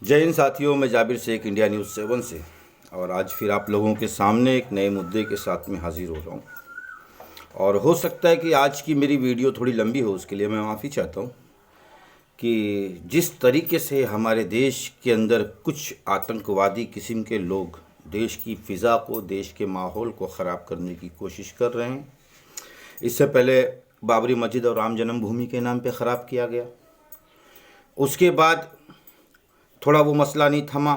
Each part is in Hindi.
जय हिंद साथियों, मैं जाबिर शेख इंडिया न्यूज़ 7 से। और आज फिर आप लोगों के सामने एक नए मुद्दे के साथ में हाजिर हो रहा हूँ। और हो सकता है कि आज की मेरी वीडियो थोड़ी लंबी हो, उसके लिए मैं माफ़ी चाहता हूँ कि जिस तरीके से हमारे देश के अंदर कुछ आतंकवादी किस्म के लोग देश की फ़िज़ा को, देश के माहौल को ख़राब करने की कोशिश कर रहे हैं। इससे पहले बाबरी मस्जिद और राम जन्मभूमि के नाम पे ख़राब किया गया। उसके बाद थोड़ा वो मसला नहीं थमा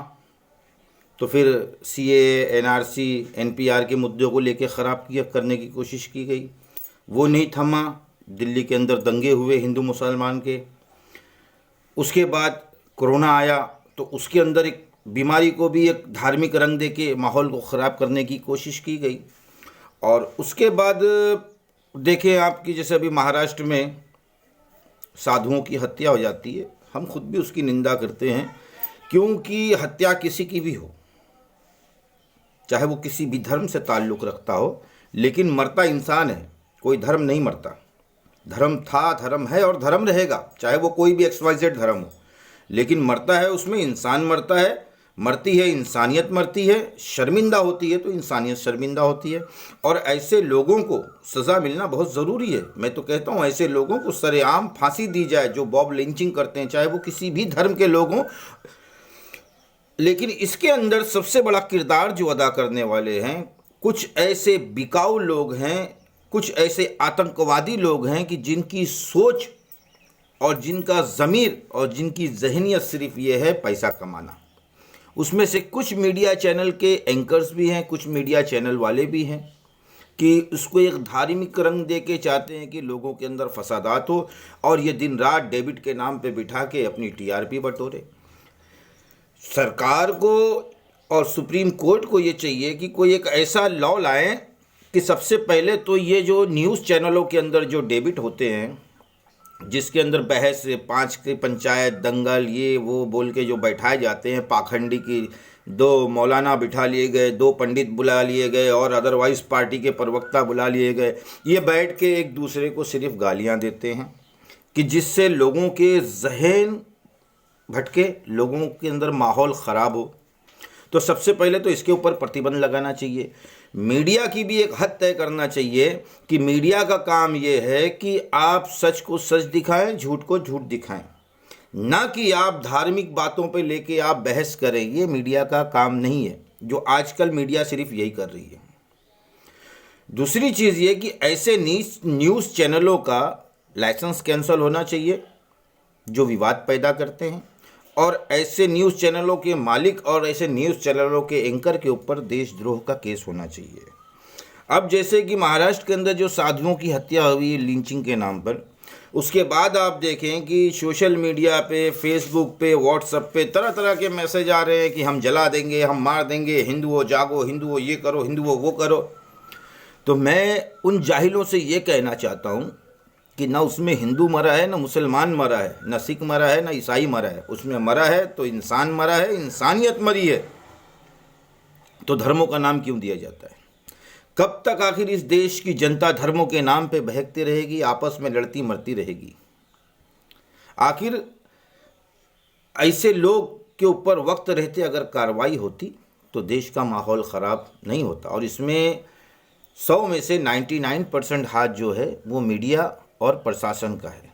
तो फिर सीएए, एनआरसी, एनपीआर के मुद्दों को लेके ख़राब करने की कोशिश की गई। वो नहीं थमा, दिल्ली के अंदर दंगे हुए हिंदू मुसलमान के। उसके बाद कोरोना आया तो उसके अंदर एक बीमारी को भी एक धार्मिक रंग दे के माहौल को ख़राब करने की कोशिश की गई। और उसके बाद देखें आप कि जैसे अभी महाराष्ट्र में साधुओं की हत्या हो जाती है, हम खुद भी उसकी निंदा करते हैं, क्योंकि हत्या किसी की भी हो, चाहे वो किसी भी धर्म से ताल्लुक़ रखता हो, लेकिन मरता इंसान है, कोई धर्म नहीं मरता। धर्म था, धर्म है और धर्म रहेगा, चाहे वो कोई भी XYZ धर्म हो, लेकिन मरता है उसमें इंसान मरता है, मरती है इंसानियत मरती है, शर्मिंदा होती है तो इंसानियत शर्मिंदा होती है। और ऐसे लोगों को सज़ा मिलना बहुत ज़रूरी है। मैं तो कहता हूँ ऐसे लोगों को सरेआम फांसी दी जाए जो बॉब लिंचिंग करते हैं, चाहे वो किसी भी धर्म के लोग हों। लेकिन इसके अंदर सबसे बड़ा किरदार जो अदा करने वाले हैं, कुछ ऐसे बिकाऊ लोग हैं, कुछ ऐसे आतंकवादी लोग हैं कि जिनकी सोच और जिनका ज़मीर और जिनकी जहनियत सिर्फ ये है पैसा कमाना। उसमें से कुछ मीडिया चैनल के एंकर्स भी हैं, कुछ मीडिया चैनल वाले भी हैं कि उसको एक धार्मिक रंग दे के चाहते हैं कि लोगों के अंदर फसादात हो और ये दिन रात डेबिट के नाम पे बिठा के अपनी टीआरपी बटोरे। सरकार को और सुप्रीम कोर्ट को ये चाहिए कि कोई एक ऐसा लॉ लाएं कि सबसे पहले तो ये जो न्यूज़ चैनलों के अंदर जो डेबिट होते हैं, जिसके अंदर बहस, 5 की पंचायत, दंगल, ये वो बोल के जो बैठाए जाते हैं, पाखंडी की 2 मौलाना बिठा लिए गए, 2 पंडित बुला लिए गए और अदरवाइज़ पार्टी के प्रवक्ता बुला लिए गए, ये बैठ के एक दूसरे को सिर्फ गालियां देते हैं कि जिससे लोगों के जहन भटके, लोगों के अंदर माहौल ख़राब हो। तो सबसे पहले तो इसके ऊपर प्रतिबंध लगाना चाहिए। मीडिया की भी एक हद तय करना चाहिए कि मीडिया का काम ये है कि आप सच को सच दिखाएं, झूठ को झूठ दिखाएं, ना कि आप धार्मिक बातों पे लेके आप बहस करें। ये मीडिया का काम नहीं है, जो आजकल मीडिया सिर्फ यही कर रही है। दूसरी चीज़ ये कि ऐसे न्यूज़ चैनलों का लाइसेंस कैंसिल होना चाहिए जो विवाद पैदा करते हैं, और ऐसे न्यूज़ चैनलों के मालिक और ऐसे न्यूज़ चैनलों के एंकर के ऊपर देशद्रोह का केस होना चाहिए। अब जैसे कि महाराष्ट्र के अंदर जो साधुओं की हत्या हुई लिंचिंग के नाम पर, उसके बाद आप देखें कि सोशल मीडिया पे, फेसबुक पे, व्हाट्सएप पे तरह तरह के मैसेज आ रहे हैं कि हम जला देंगे, हम मार देंगे, हिंदुओं जागो, हिंदुओं ये करो, हिंदुओं वो करो। तो मैं उन जाहिलों से ये कहना चाहता हूँ कि ना उसमें हिंदू मरा है, ना मुसलमान मरा है, ना सिख मरा है, ना ईसाई मरा है। उसमें मरा है तो इंसान मरा है, इंसानियत मरी है। तो धर्मों का नाम क्यों दिया जाता है? कब तक आखिर इस देश की जनता धर्मों के नाम पे बहकती रहेगी, आपस में लड़ती मरती रहेगी? आखिर ऐसे लोग के ऊपर वक्त रहते अगर कार्रवाई होती तो देश का माहौल ख़राब नहीं होता। और इसमें 100 में से 99% हाथ जो है वो मीडिया और प्रशासन का है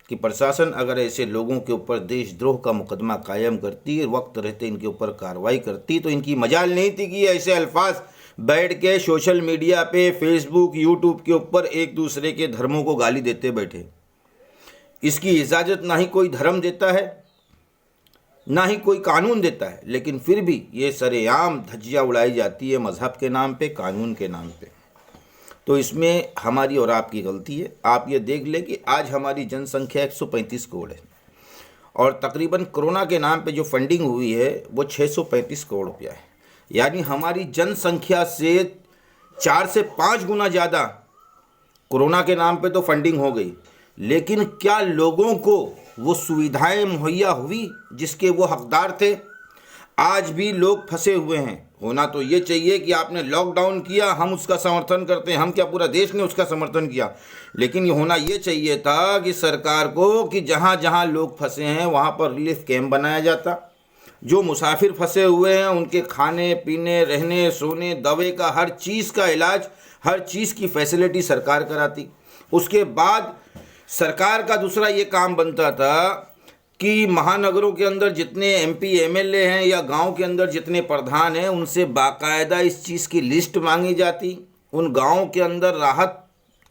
कि प्रशासन अगर ऐसे लोगों के ऊपर देशद्रोह का मुकदमा कायम करती, वक्त रहते इनके ऊपर कार्रवाई करती, तो इनकी मजाल नहीं थी कि ऐसे अल्फाज बैठ के सोशल मीडिया पे, फेसबुक, यूट्यूब के ऊपर एक दूसरे के धर्मों को गाली देते बैठे। इसकी इजाज़त ना ही कोई धर्म देता है, ना ही कोई कानून देता है, लेकिन फिर भी ये सरेआम धज्जियाँ उड़ाई जाती है मज़हब के नाम पे, कानून के नाम पे। तो इसमें हमारी और आपकी गलती है। आप ये देख लें कि आज हमारी जनसंख्या 135 करोड़ है और तकरीबन कोरोना के नाम पे जो फंडिंग हुई है वो 635 करोड़ रुपया है। यानी हमारी जनसंख्या से 4 से 5 गुना ज़्यादा कोरोना के नाम पे तो फंडिंग हो गई, लेकिन क्या लोगों को वो सुविधाएं मुहैया हुई जिसके वो हकदार थे? आज भी लोग फंसे हुए हैं। होना तो ये चाहिए कि आपने लॉकडाउन किया, हम उसका समर्थन करते हैं, हम क्या पूरा देश ने उसका समर्थन किया, लेकिन ये होना ये चाहिए था कि सरकार को कि जहाँ जहाँ लोग फंसे हैं वहाँ पर रिलीफ कैंप बनाया जाता, जो मुसाफिर फंसे हुए हैं उनके खाने पीने, रहने, सोने, दवे का हर चीज़ का इलाज, हर चीज़ की फैसिलिटी सरकार कराती। उसके बाद सरकार का दूसरा ये काम बनता था कि महानगरों के अंदर जितने एमपी एमएलए हैं या गांव के अंदर जितने प्रधान हैं उनसे बाकायदा इस चीज़ की लिस्ट मांगी जाती, उन गांव के अंदर राहत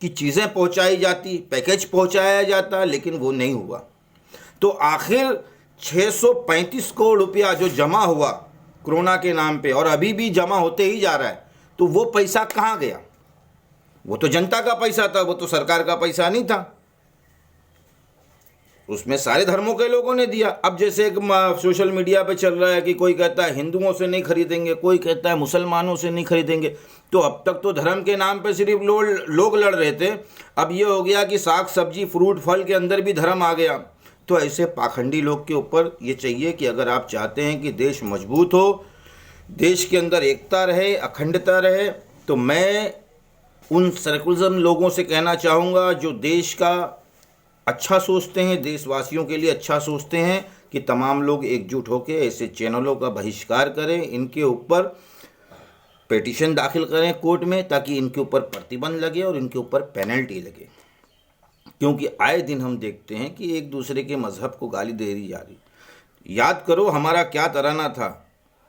की चीज़ें पहुंचाई जाती, पैकेज पहुंचाया जाता, लेकिन वो नहीं हुआ। तो आखिर 635 करोड़ रुपया जो जमा हुआ कोरोना के नाम पे और अभी भी जमा होते ही जा रहा है, तो वो पैसा कहाँ गया? वो तो जनता का पैसा था, वो तो सरकार का पैसा नहीं था। उसमें सारे धर्मों के लोगों ने दिया। अब जैसे एक सोशल मीडिया पे चल रहा है कि कोई कहता है हिंदुओं से नहीं खरीदेंगे, कोई कहता है मुसलमानों से नहीं खरीदेंगे। तो अब तक तो धर्म के नाम पे सिर्फ लोग लड़ रहे थे, अब ये हो गया कि साग सब्जी फ्रूट फल के अंदर भी धर्म आ गया। तो ऐसे पाखंडी लोग के ऊपर ये चाहिए कि अगर आप चाहते हैं कि देश मजबूत हो, देश के अंदर एकता रहे, अखंडता रहे, तो मैं उन सेकुलरिज्म लोगों से कहना चाहूँगा जो देश का अच्छा सोचते हैं, देशवासियों के लिए अच्छा सोचते हैं, कि तमाम लोग एकजुट होकर ऐसे चैनलों का बहिष्कार करें, इनके ऊपर पिटीशन दाखिल करें कोर्ट में, ताकि इनके ऊपर प्रतिबंध लगे और इनके ऊपर पेनल्टी लगे। क्योंकि आए दिन हम देखते हैं कि एक दूसरे के मज़हब को गाली दे दी जा रही। याद करो हमारा क्या तराना था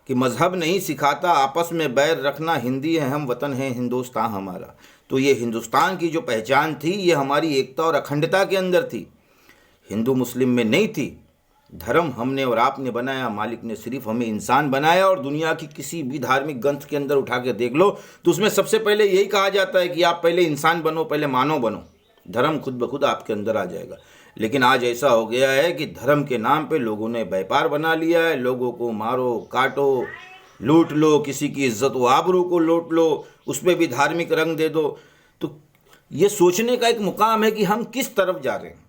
कि मज़हब नहीं सिखाता आपस में बैर रखना, हिंदी है हम, वतन है हिंदुस्तान हमारा। तो ये हिंदुस्तान की जो पहचान थी ये हमारी एकता और अखंडता के अंदर थी, हिंदू मुस्लिम में नहीं थी। धर्म हमने और आपने बनाया, मालिक ने सिर्फ हमें इंसान बनाया। और दुनिया की किसी भी धार्मिक ग्रंथ के अंदर उठा के देख लो तो उसमें सबसे पहले यही कहा जाता है कि आप पहले इंसान बनो, पहले मानव बनो, धर्म खुद ब खुद आपके अंदर आ जाएगा। लेकिन आज ऐसा हो गया है कि धर्म के नाम पे लोगों ने व्यापार बना लिया है। लोगों को मारो, काटो, लूट लो, किसी की इज्जत व आबरू को लूट लो, उसमें भी धार्मिक रंग दे दो। तो ये सोचने का एक मुकाम है कि हम किस तरफ जा रहे हैं।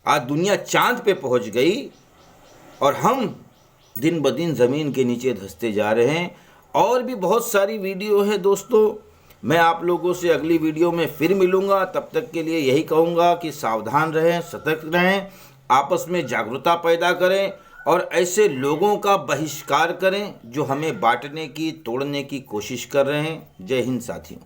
आज दुनिया चांद पे पहुंच गई और हम दिन ब दिन ज़मीन के नीचे धंसते जा रहे हैं। और भी बहुत सारी वीडियो है दोस्तों, मैं आप लोगों से अगली वीडियो में फिर मिलूँगा। तब तक के लिए यही कहूँगा कि सावधान रहें, सतर्क रहें, आपस में जागरूकता पैदा करें और ऐसे लोगों का बहिष्कार करें जो हमें बांटने की, तोड़ने की कोशिश कर रहे हैं। जय हिंद साथियों।